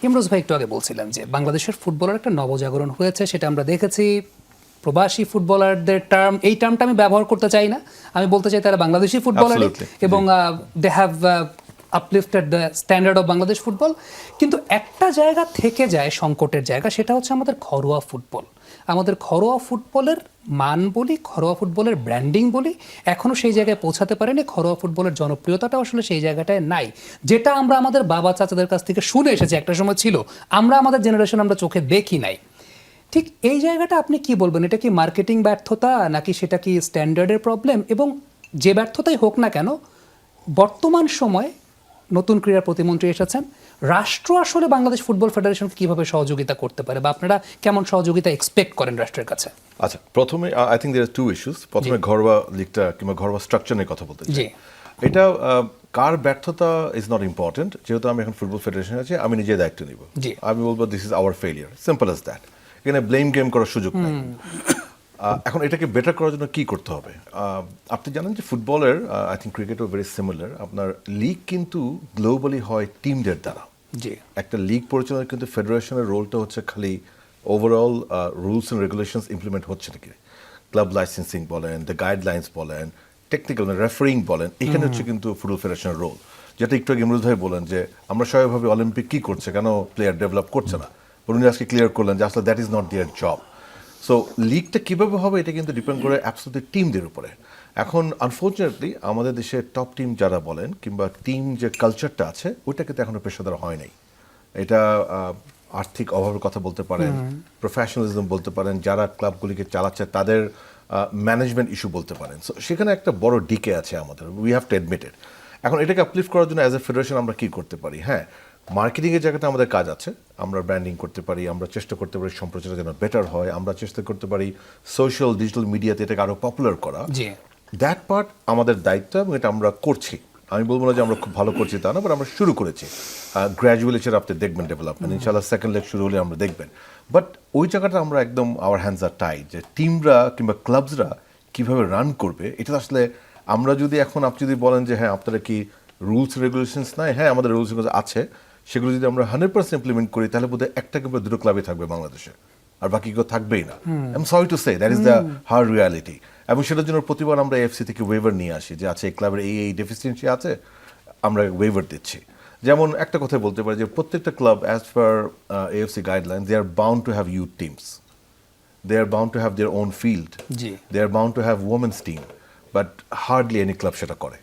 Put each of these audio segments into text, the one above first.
ইমরোজ ভাই একটু আগে বলছিলেন যে বাংলাদেশের ফুটবলের একটা নবজাগরণ হয়েছে, সেটা আমরা দেখেছি। প্রবাসী ফুটবলারদের এই টার্মটা আমি ব্যবহার করতে চাই না, আমি বলতে চাই তারা বাংলাদেশি ফুটবলারই এবং they have uplifted the standard of Bangladesh football. কিন্তু একটা জায়গা থেকে যায় সংকটের জায়গা, সেটা হচ্ছে আমাদের ঘরোয়া ফুটবল। আমাদের ঘরোয়া ফুটবলের মান বলি, ঘরোয়া ফুটবলের ব্র্যান্ডিং বলি, এখনও সেই জায়গায় পৌঁছাতে পারেনি। ঘরোয়া ফুটবলের জনপ্রিয়তাটা আসলে সেই জায়গাটায় নাই, যেটা আমরা আমাদের বাবা চাচাদের কাছ থেকে শুনে এসেছি একটা সময় ছিল, আমরা আমাদের জেনারেশন আমরা চোখে দেখি নাই। ঠিক এই জায়গাটা আপনি কি বলবেন, এটা কি মার্কেটিং ব্যর্থতা নাকি সেটা কি স্ট্যান্ডার্ডের প্রবলেম? এবং যে ব্যর্থতাই হোক না কেন, বর্তমান সময়ে নতুন ক্রীড়া প্রতিমন্ত্রী এসেছেন, রাষ্ট্র আসলে বাংলাদেশ ফুটবল ফেডারেশনকে কিভাবে সহযোগিতা করতে পারে বা আপনারা কেমন সহযোগিতা এক্সপেক্ট করেন রাষ্ট্রের কাছে? আচ্ছা, প্রথমে I think there are two issues. প্রথমে ঘরোয়া লিগটা কিংবা ঘরোয়া স্ট্রাকচার নিয়ে কথা বলতে চাই। এটা কার ব্যর্থতা ইজ নট ইম্পর্টেন্ট। যেহেতু আমি এখন ফুটবল ফেডারেশন আছি, আমি নিজে দায়িত্ব নিব। আমি বলবো this is our failure, simple as that. এখানে ব্লেম গেম করার সুযোগ নেই। এখন এটাকে বেটার করার জন্য কি করতে হবে? আপনি জানেন যে ফুটবলের, আই থিঙ্ক ক্রিকেটও ভেরি সিমিলার, আপনার লিগ কিন্তু গ্লোবালি হয় টিমদের দ্বারা। একটা লিগ পরিচালনা কিন্তু ফেডারেশনের রোলটা হচ্ছে খালি overall rules and regulations implement হচ্ছে নাকি, ক্লাব লাইসেন্সিং বলেন, দ্য গাইডলাইন্স বলেন, টেকনিক্যাল রেফারিং বলেন, এখানে হচ্ছে কিন্তু ফুটবল ফেডারেশনের রোল। যেটা একটু আগে ইমরুজ ভাই বলেন যে আমরা সবাইভাবে অলিম্পিক কি করছে, কেন প্লেয়ার ডেভেলপ করছে না, উনি আজকে ক্লিয়ার করলেন যে আসলে that is not their job. So লিগটা কীভাবে হবে এটা কিন্তু ডিপেন্ড করে অ্যাবসলিউটলি টিমদের উপরে। এখন আনফর্চুনেটলি আমাদের দেশে টপ টিম যারা বলেন কিংবা টিম যে কালচারটা আছে, ওইটা কিন্তু এখনো পেশাদার হয় নাই। এটা আর্থিক অভাবের কথা বলতে পারেন, প্রফেশনালিজম বলতে পারেন, যারা ক্লাবগুলিকে চালাচ্ছে তাদের ম্যানেজমেন্ট ইস্যু বলতে পারেন। সো সেখানে একটা বড় ডিকে আছে আমাদের, উই হ্যাভ টু অ্যাডমিট ইট। এখন এটাকে আপলিফ্ট করার জন্য অ্যাজ এ ফেডারেশন আমরা কী করতে পারি? হ্যাঁ, মার্কেটিংয়ের জায়গাটা আমাদের কাজ আছে, আমরা ব্র্যান্ডিং করতে পারি, আমরা চেষ্টা করতে পারি সম্প্রচার যেন বেটার হয়, আমরা চেষ্টা করতে পারি সোশ্যাল ডিজিটাল মিডিয়াতে এটাকে আরও পপুলার করা। দ্যাট পার্ট আমাদের দায়িত্ব এবং এটা আমরা করছি। আমি বলবো না যে আমরা খুব ভালো করছি তা না, বাট আমরা শুরু করেছি। গ্র্যাজুয়ালি সেটা আপনি দেখবেন ডেভেলপমেন্ট, ইনশাআল্লাহ সেকেন্ড লেগ শুরু হলে আমরা দেখবেন। বাট ওই জায়গাটা আমরা একদম আওয়ার হ্যান্ডস আর টাইট, যে টিমরা কিংবা ক্লাবসরা কীভাবে রান করবে এটা আসলে আমরা যদি এখন আপনি যদি বলেন যে হ্যাঁ আপনারা কি রুলস রেগুলেশনস নাই, হ্যাঁ আমাদের রুলস রেগুলেশন আছে, সেগুলো যদি আমরা 100% ইমপ্লিমেন্ট করি তাহলে বোধহয় একটা কিংবা দুটো ক্লাবই থাকবে বাংলাদেশে, আর বাকি কেউ থাকবেই না। I am sorry to say that is the hard reality. এবং সেটার জন্য প্রতিবার আমরা এফসি থেকে ওয়েভার নিয়ে আসি যে আচ্ছা এই ক্লাবের এই ডেফিসিয়েন্সি আছে, আমরা ওয়েভার দিচ্ছি। যেমন একটা কথা বলতে পারি যে প্রত্যেকটা club as per AFC guideline they are bound to have youth teams, they are bound to have their own field, they are bound to have women's team, but hardly any club সেটা করে।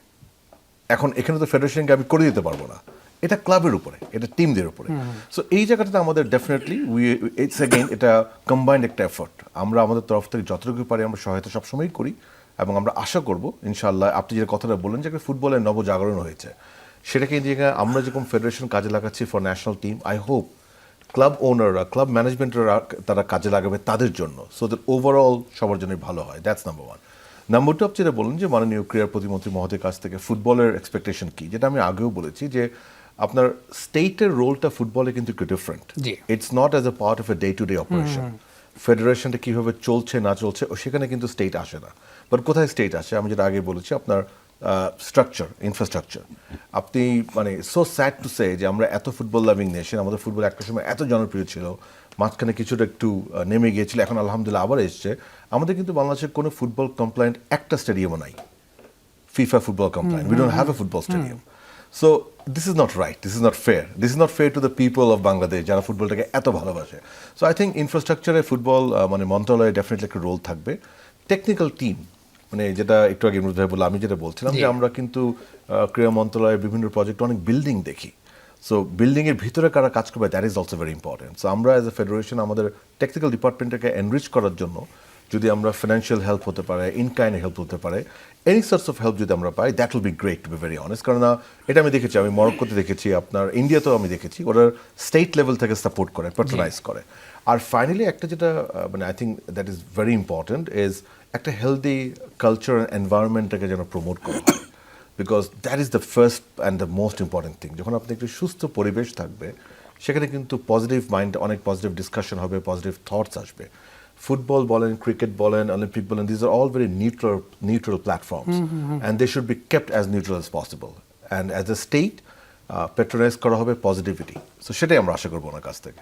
এখন এখানে তো ফেডারেশনকে আমি করে দিতে পারবো না, এটা ক্লাবের উপরে, এটা টিমদের উপরে। সো এই জায়গাটাতে আমাদের ডেফিনেটলি ইটস এগেইন এটা কম্বাইন্ড একটা এফোর্ট। আমরা আমাদের তরফ থেকে যতটুকু পারি আমরা সহায়তা সবসময়ই করি এবং আমরা আশা করব ইনশাআল্লাহ আপনি যে কথাটা বললেন যে ফুটবলের নবজাগরণ হয়েছে, সেটাকে আমরা যেরকম ফেডারেশন কাজে লাগাচ্ছি for national team, I hope club ওনাররা, ক্লাব ম্যানেজমেন্টরা তারা কাজে লাগাবে তাদের জন্য, সো দ্যাট ওভারঅল সবার জন্যই ভালো হয়। That's number one. Number two, আপনি যেটা বলেন যে মাননীয় ক্রীড়া প্রতিমন্ত্রী মহোদয়ের কাছ থেকে ফুটবলের এক্সপেকটেশন কি, যেটা আমি আগেও বলেছি যে আপনার স্টেটের রোলটা ফুটবলে কিন্তু একটু different. It's not as a part of a day to day operation. ফেডারেশনটা কীভাবে চলছে না চলছে সেখানে কিন্তু স্টেট আসে না। বাট কোথায় স্টেট আসে, আমি যেটা আগে বলেছি আপনার স্ট্রাকচার, ইনফ্রাস্ট্রাকচার। আপনি মানে সো স্যাড টু সে যে আমরা এত ফুটবল লাভিং নেশন, আমাদের ফুটবল একটা সময় এত জনপ্রিয় ছিল, মাঝখানে কিছুটা একটু নেমে গিয়েছিল, এখন আলহামদুলিল্লাহ আবার এসছে। আমাদের কিন্তু বাংলাদেশের কোনো ফুটবল কমপ্লায়েন্ট একটা স্টেডিয়ামও নাই, FIFA football compliant, we don't have a football stadium. So this is not right, this is not fair, this is not fair to the people of Bangladesh যারা ফুটবলটাকে এত ভালোবাসে। সো আই থিঙ্ক ইনফ্রাস্ট্রাকচারে ফুটবল মানে মন্ত্রণালয়ে definitely একটা role থাকবে। Technical team মানে যেটা একটু আগে ইমরুজ ভাই বললাম, আমি যেটা বলছিলাম যে আমরা কিন্তু ক্রীড়া মন্ত্রণালয়ের বিভিন্ন প্রজেক্টে অনেক বিল্ডিং দেখি। সো বিল্ডিংয়ের ভিতরে কারা কাজ করবে that is also very important. So আমরা অ্যাজ এ ফেডারেশন আমাদের টেকনিক্যাল ডিপার্টমেন্টটাকে এনরিচ করার জন্য যদি আমরা ফিনান্সিয়াল হেল্প হতে পারে, ইন কাইন্ড হেল্প হতে পারে, এনি সোর্স অফ হেল্প যদি আমরা পাই, that will be great to be very honest. কারণ এটা আমি দেখেছি, আমি মরক্কোতে দেখেছি, আপনার ইন্ডিয়াতেও আমি দেখেছি, ওরা স্টেট লেভেল থেকে সাপোর্ট করে, প্যাট্রোনাইজ করে। আর ফাইনালি একটা যেটা মানে I think that is very important is একটা হেলদি কালচার অ্যান্ড এনভায়রনমেন্টটাকে যেন প্রমোট করা হয়, because that is the first and the most important thing. যখন আপনি একটু সুস্থ পরিবেশ থাকবে সেখানে কিন্তু পজিটিভ মাইন্ড, অনেক পজিটিভ ডিসকাশন হবে, পজিটিভ থটস আসবে। ফুটবল বলেন, ক্রিকেট বলেন, অলিম্পিক বলেন, these are all very neutral platforms and they should be kept as neutral as possible. And as a state patronize করা হবে পজিটিভিটি, সো সেটাই আমরা আশা করবো ওনার কাছ থেকে।